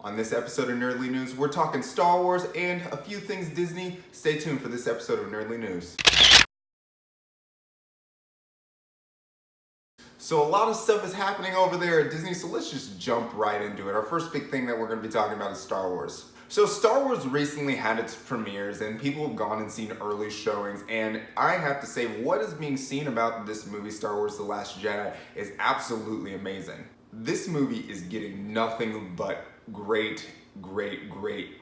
On this episode of Nerdly News, we're talking Star Wars and a few things Disney. Stay tuned for this episode of Nerdly News. So a lot of stuff is happening over there at Disney, so let's just jump right into it. Our first big thing that we're going to be talking about is Star Wars. So Star Wars recently had its premieres and people have gone and seen early showings, and I have to say what is being seen about this movie, Star Wars The Last Jedi, is absolutely amazing. This movie is getting nothing but great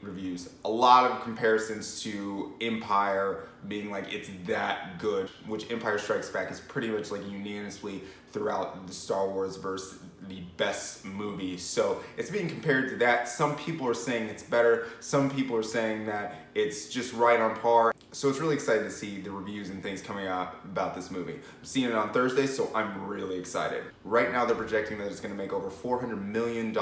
reviews. A lot of comparisons to Empire being like it's that good, which Empire Strikes Back is pretty much like unanimously throughout the Star Wars verse the best movie. So it's being compared to that. Some people are saying it's better. Some people are saying that it's just right on par. So it's really exciting to see the reviews and things coming out about this movie. I'm seeing it on Thursday, so I'm really excited. Right now they're projecting that it's going to make over $400 million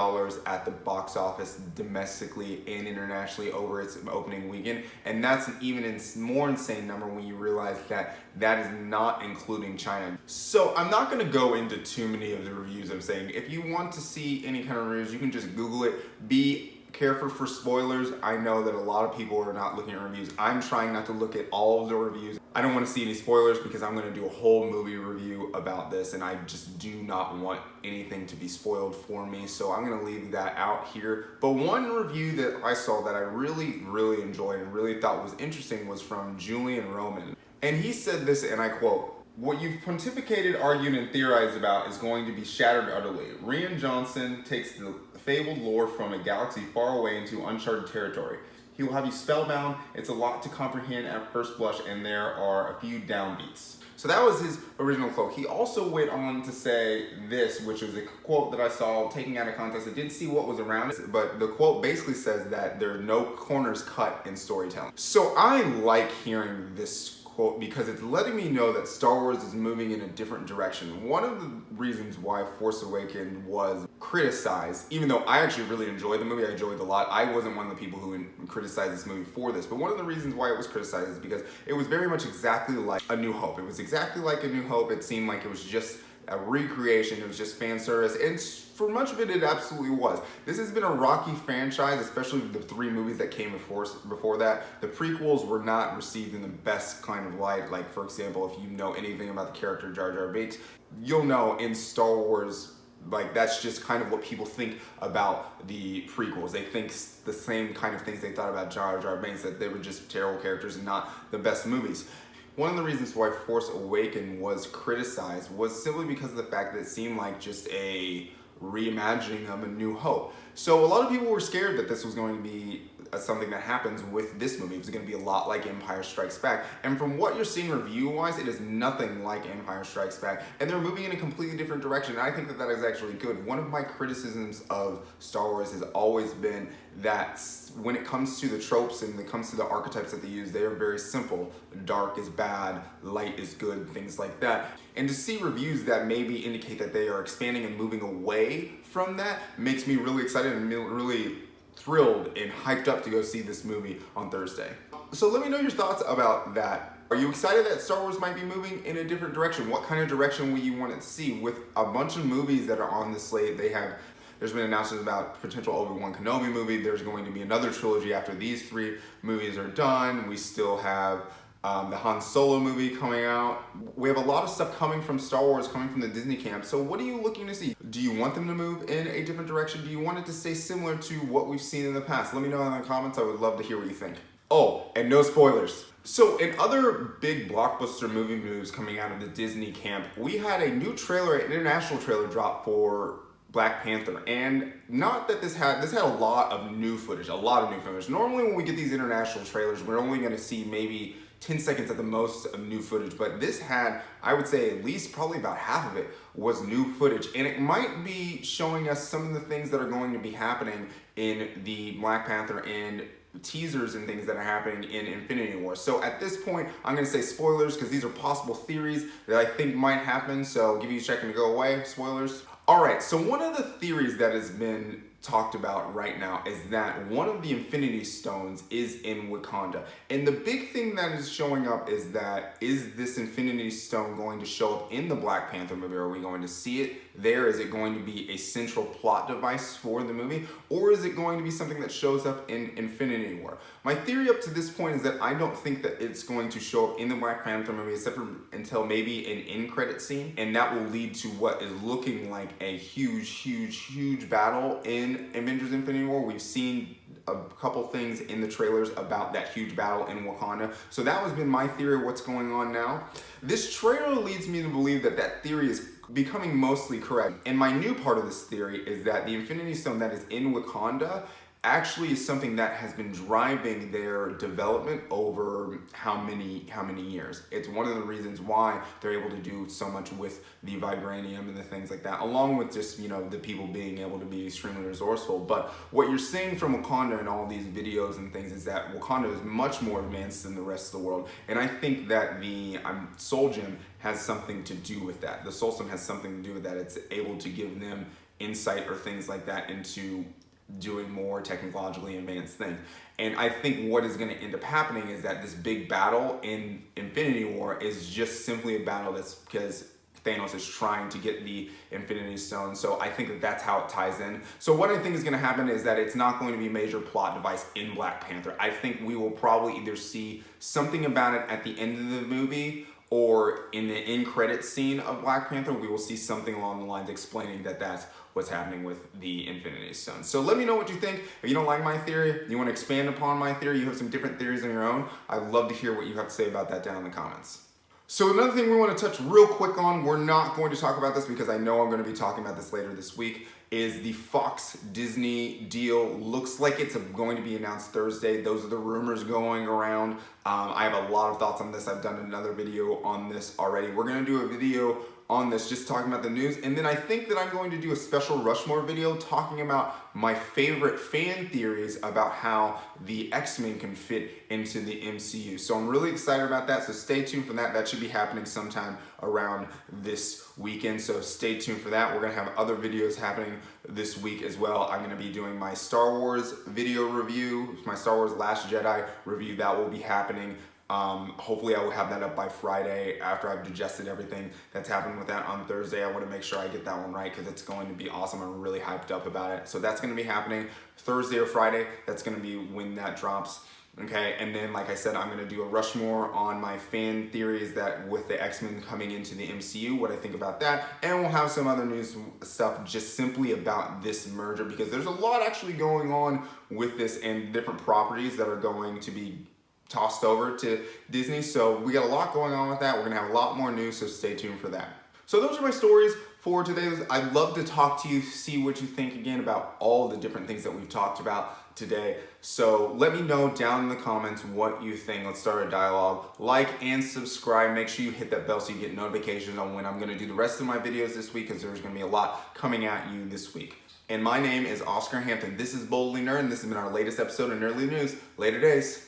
at the box office domestically and internationally over its opening weekend. And that's an even more insane number when you realize that that is not including China. So I'm not going to go into too many of the reviews I'm saying. If you want to see any kind of reviews, you can just Google it. Be careful for spoilers. I know that a lot of people are not looking at reviews. I'm trying not to look at all of the reviews. I don't want to see any spoilers because I'm going to do a whole movie review about this and I just do not want anything to be spoiled for me. So I'm going to leave that out here. But one review that I saw that I really enjoyed and really thought was interesting was from Julian Roman. And he said this, and I quote, "What you've pontificated, argued, and theorized about is going to be shattered utterly. Rian Johnson takes the fabled lore from a galaxy far away into uncharted territory. He will have you spellbound. It's a lot to comprehend at first blush, and there are a few downbeats." So that was his original quote. He also went on to say this, which was a quote that I saw taking out of context. I didn't see what was around it, but the quote basically says that there are no corners cut in storytelling. So I like hearing this quote because it's letting me know that Star Wars is moving in a different direction. One of the reasons why Force Awakens was criticized, even though I actually really enjoyed the movie, I enjoyed it a lot. I wasn't one of the people who criticized this movie for this, but one of the reasons why it was criticized is because it was very much exactly like A New Hope. It was exactly like A New Hope. It seemed like it was just a recreation, it was just fan service, and for much of it, it absolutely was. This has been a rocky franchise, especially the three movies that came before that. The prequels were not received in the best kind of light. Like, for example, if you know anything about the character Jar Jar Binks, you'll know in Star Wars, like that's just kind of what people think about the prequels. They think the same kind of things they thought about Jar Jar Binks, that they were just terrible characters and not the best movies. One of the reasons why Force Awakens was criticized was simply because of the fact that it seemed like just a reimagining of A New Hope. So a lot of people were scared that this was going to be something that happens with this movie. It was going to be a lot like Empire Strikes Back. And from what you're seeing review-wise, it is nothing like Empire Strikes Back. And they're moving in a completely different direction. And I think that that is actually good. One of my criticisms of Star Wars has always been that when it comes to the tropes and it comes to the archetypes that they use, they are very simple. Dark is bad, light is good, things like that. And to see reviews that maybe indicate that they are expanding and moving away from that makes me really excited and really thrilled and hyped up to go see this movie on Thursday. So let me know your thoughts about that. Are you excited that Star Wars might be moving in a different direction? What kind of direction will you want it to see? With a bunch of movies that are on the slate, there's been announcements about potential Obi-Wan Kenobi movie. There's going to be another trilogy after these three movies are done. We still have the Han Solo movie coming out. We have a lot of stuff coming from Star Wars, coming from the Disney camp. So what are you looking to see? Do you want them to move in a different direction? Do you want it to stay similar to what we've seen in the past? Let me know in the comments. I would love to hear what you think. Oh, and no spoilers. So in other big blockbuster movie moves coming out of the Disney camp, we had a new trailer, an international trailer drop for Black Panther, and not that this had a lot of new footage, Normally when we get these international trailers, we're only going to see maybe 10 seconds at the most of new footage, but this had, I would say at least probably about half of it was new footage, and it might be showing us some of the things that are going to be happening in the Black Panther and teasers and things that are happening in Infinity War. So at this point, I'm going to say spoilers because these are possible theories that I think might happen, so give you a second to go away, spoilers. Alright, so one of the theories that has been talked about right now is that one of the Infinity Stones is in Wakanda. And the big thing that is showing up is that, is this Infinity Stone going to show up in the Black Panther movie? Are we going to see it there? Is it going to be a central plot device for the movie? Or is it going to be something that shows up in Infinity War? My theory up to this point is that I don't think that it's going to show up in the Black Panther movie except for until maybe an end credit scene. And that will lead to what is looking like a huge battle in Avengers Infinity War. We've seen a couple things in the trailers about that huge battle in Wakanda. So that has been my theory of what's going on now. This trailer leads me to believe that that theory is becoming mostly correct. And my new part of this theory is that the Infinity Stone that is in Wakanda actually is something that has been driving their development over how many years. It's one of the reasons why they're able to do so much with the vibranium and the things like that, along with just, you know, the people being able to be extremely resourceful. But what you're seeing from Wakanda in all these videos and things is that Wakanda is much more advanced than the rest of the world. And I think that the Soul Gem has something to do with that. The Soul Stone has something to do with that. It's able to give them insight or things like that into doing more technologically advanced things. And I think what is going to end up happening is that this big battle in Infinity War is just simply a battle that's because Thanos is trying to get the Infinity Stone. So I think that that's how it ties in. So what I think is going to happen is that it's not going to be a major plot device in Black Panther. I think we will probably either see something about it at the end of the movie, or in the end credit scene of Black Panther, we will see something along the lines explaining that that's what's happening with the Infinity Stone. So let me know what you think. If you don't like my theory, you want to expand upon my theory, you have some different theories on your own, I'd love to hear what you have to say about that down in the comments. So another thing we want to touch real quick on, we're not going to talk about this because I know I'm going to be talking about this later this week, is the Fox Disney deal. Looks like it's going to be announced Thursday. Those are the rumors going around. I have a lot of thoughts on this. I've done another video on this already. We're going to do a video on this just talking about the news, and then I think that I'm going to do a special Rushmore video talking about my favorite fan theories about how the X-Men can fit into the MCU. So I'm really excited about that, so stay tuned for that. That should be happening sometime around this weekend, so stay tuned for that. We're gonna have other videos happening this week as well. I'm gonna be doing my Star Wars video review, my Star Wars Last Jedi review. That will be happening. Hopefully I will have that up by Friday after I've digested everything that's happened with that on Thursday. I want to make sure I get that one right because it's going to be awesome. I'm really hyped up about it. So that's going to be happening Thursday or Friday. That's going to be when that drops. Okay, and then like I said, I'm going to do a Rushmore on my fan theories that with the X-Men coming into the MCU, what I think about that, and we'll have some other news stuff just simply about this merger because there's a lot actually going on with this and different properties that are going to be tossed over to Disney. So we got a lot going on with that. We're gonna have a lot more news, so stay tuned for that. So those are my stories for today. I'd love to talk to you, see what you think again about all the different things that we've talked about today. So let me know down in the comments what you think. Let's start a dialogue. Like and subscribe. Make sure you hit that bell so you get notifications on when I'm gonna do the rest of my videos this week because there's gonna be a lot coming at you this week. And my name is Oscar Hampton. This is Boldly Nerd, and this has been our latest episode of Nerdly News. Later days.